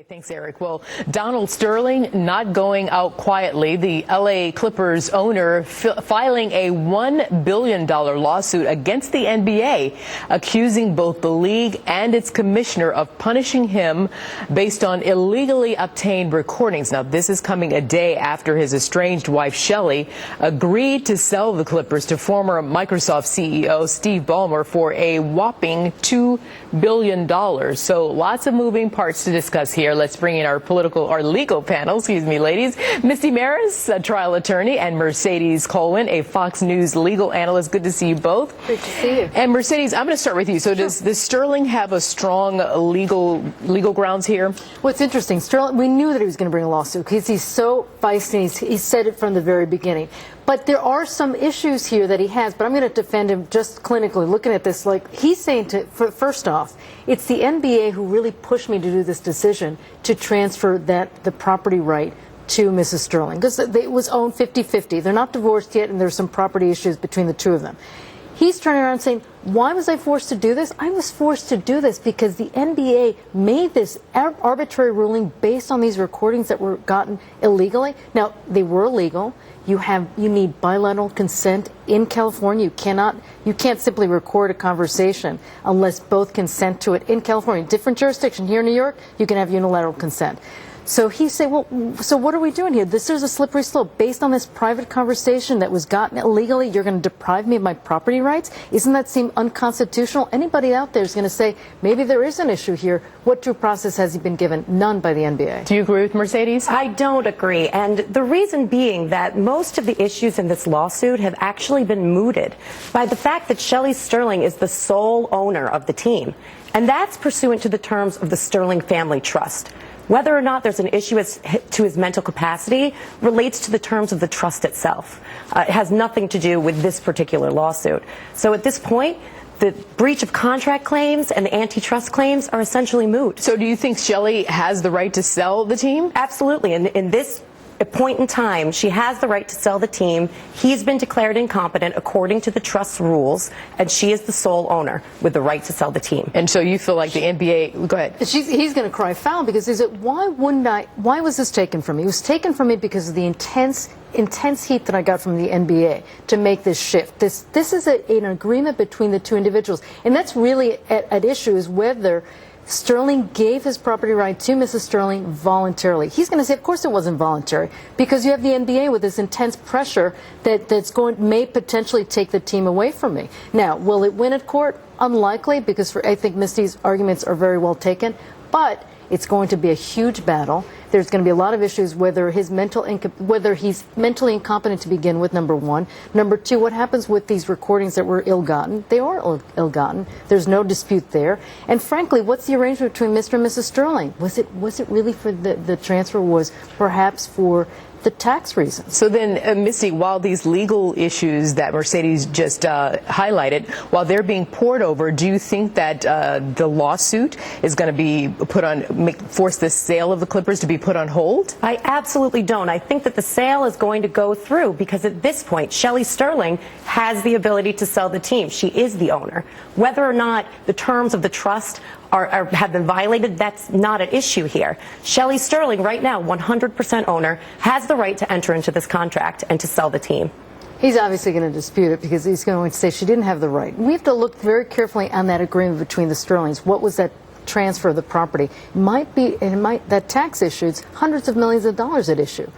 Thanks, Eric. Well, Donald Sterling not going out quietly. The L.A. Clippers owner filing a $1 billion lawsuit against the NBA, accusing both the league and its commissioner of punishing him based on illegally obtained recordings. Now, this is coming a day after his estranged wife, Shelley, agreed to sell the Clippers to former Microsoft CEO Steve Ballmer for a whopping $2 billion. So lots of moving parts to discuss here. Let's bring in our legal panel, ladies. Misty Marris, a trial attorney, and Mercedes Colwin, a Fox News legal analyst. Good to see you both. Good to see you. And Mercedes, I'm going to start with you. So does Sterling have a strong legal grounds here? Well, it's interesting. Sterling, we knew that he was going to bring a lawsuit because he's so feisty. He said it from the very beginning. But there are some issues here that he has, but I'm going to defend him just clinically. Looking at this, like he's saying, first off, it's the NBA who really pushed me to do this decision to transfer the property right to Mrs. Sterling, because it was owned 50-50. They're not divorced yet, and there's some property issues between the two of them. He's turning around saying, why was I forced to do this? I was forced to do this because the NBA made this arbitrary ruling based on these recordings that were gotten illegally. Now, they were illegal. You need bilateral consent in California. You can't simply record a conversation unless both consent to it in California. Different jurisdiction. Here in New York, you can have unilateral consent. So he said, well, so what are we doing here? This is a slippery slope. Based on this private conversation that was gotten illegally, you're going to deprive me of my property rights? Isn't that seem unconstitutional? Anybody out there is going to say, maybe there is an issue here. What due process has he been given? None by the NBA. Do you agree with Mercedes? I don't agree. And the reason being that most of the issues in this lawsuit have actually been mooted by the fact that Shelley Sterling is the sole owner of the team. And that's pursuant to the terms of the Sterling Family Trust. Whether or not there's an issue as to his mental capacity relates to the terms of the trust itself. It has nothing to do with this particular lawsuit. So at this point, the breach of contract claims and the antitrust claims are essentially moot. So do you think Shelley has the right to sell the team? Absolutely. In this point in time, she has the right to sell the team. He's been declared incompetent according to the trust rules, and she is the sole owner with the right to sell the team. And so you feel like the NBA, go ahead. He's going to cry foul because he said, why was this taken from me? It was taken from me because of the intense heat that I got from the NBA to make this shift. This is an agreement between the two individuals, and that's really at issue is whether Sterling gave his property right to Mrs. Sterling voluntarily. He's going to say, of course it wasn't voluntary, because you have the NBA with this intense pressure may potentially take the team away from me. Now, will it win at court? Unlikely, because I think Misty's arguments are very well taken, but it's going to be a huge battle. There's going to be a lot of issues whether he's mentally incompetent to begin with, number one. Number two, what happens with these recordings that were ill-gotten? They are ill-gotten. There's no dispute there. And frankly, what's the arrangement between Mr. and Mrs. Sterling? Was it really for the transfer was perhaps for the tax reasons? So then, Misty, while these legal issues that Mercedes just highlighted, while they're being poured over, do you think that the lawsuit is going to be force the sale of the Clippers to be put on hold? I absolutely don't. I think that the sale is going to go through because at this point, Shelley Sterling has the ability to sell the team. She is the owner. Whether or not the terms of the trust have been violated, that's not an issue here. Shelley Sterling, right now, 100% owner, has the right to enter into this contract and to sell the team. He's obviously going to dispute it because he's going to say she didn't have the right. We have to look very carefully on that agreement between the Sterlings. What was that transfer of the property? That tax issue, it's hundreds of millions of dollars at issue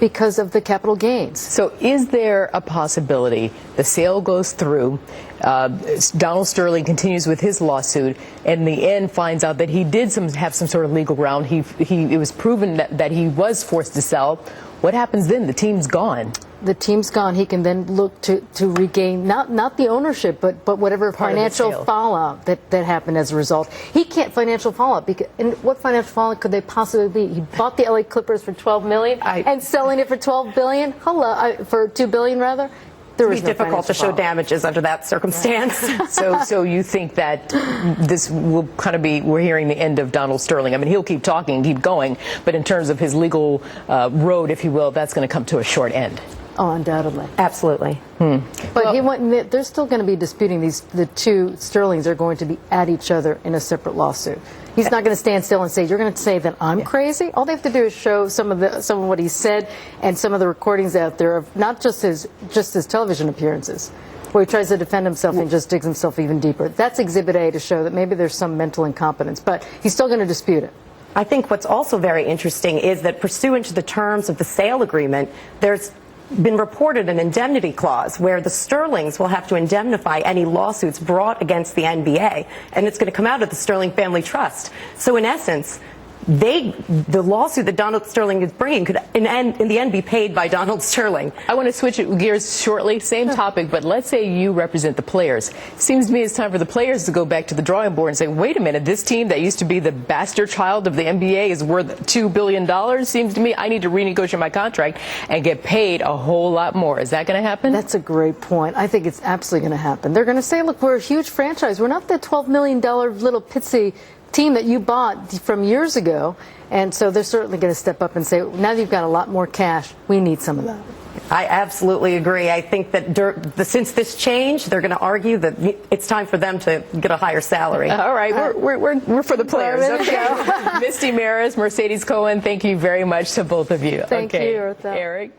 because of the capital gains. So is there a possibility the sale goes through, Donald Sterling continues with his lawsuit, and in the end finds out that he did have some sort of legal ground, it was proven that he was forced to sell? What happens then? The team's gone. The team's gone. He can then look to regain not the ownership, but whatever financial fallout that happened as a result. He can't financial fallout and what financial fallout could they possibly be? He bought the LA Clippers for $12 million and selling it for $12 billion. For $2 billion rather. It would be difficult to show damages under that circumstance. Yeah. So you think that this will kind of we're hearing the end of Donald Sterling. I mean, he'll keep talking, keep going, but in terms of his legal road, if you will, that's going to come to a short end. Oh, undoubtedly. Absolutely. But they're still going to be disputing the two Sterlings are going to be at each other in a separate lawsuit. He's not going to stand still and say, "You're going to say that I'm crazy." All they have to do is show some of what he said and some of the recordings out there of not just his television appearances, where he tries to defend himself and just digs himself even deeper. That's Exhibit A to show that maybe there's some mental incompetence, but he's still going to dispute it. I think what's also very interesting is that pursuant to the terms of the sale agreement, there's been reported an indemnity clause where the Sterlings will have to indemnify any lawsuits brought against the NBA, and it's going to come out of the Sterling Family Trust. So in essence, the lawsuit that Donald Sterling is bringing could in the end be paid by Donald Sterling. I want to switch gears shortly, same topic, but let's say you represent the players. Seems to me it's time for the players to go back to the drawing board and say, wait a minute, this team that used to be the bastard child of the NBA is worth $2 billion. Seems to me I need to renegotiate my contract and get paid a whole lot more. Is that going to happen? That's a great point. I think it's absolutely going to happen. They're going to say, look, we're a huge franchise. We're not the $12 million little pitsy team that you bought from years ago, and so they're certainly going to step up and say, now that you've got a lot more cash, we need some of that. I absolutely agree. I think that since this change, they're going to argue that it's time for them to get a higher salary. All right, we're for the players. Okay. Misty Marris, Mercedes Cohen, thank you very much to both of you. Thank you, Eric.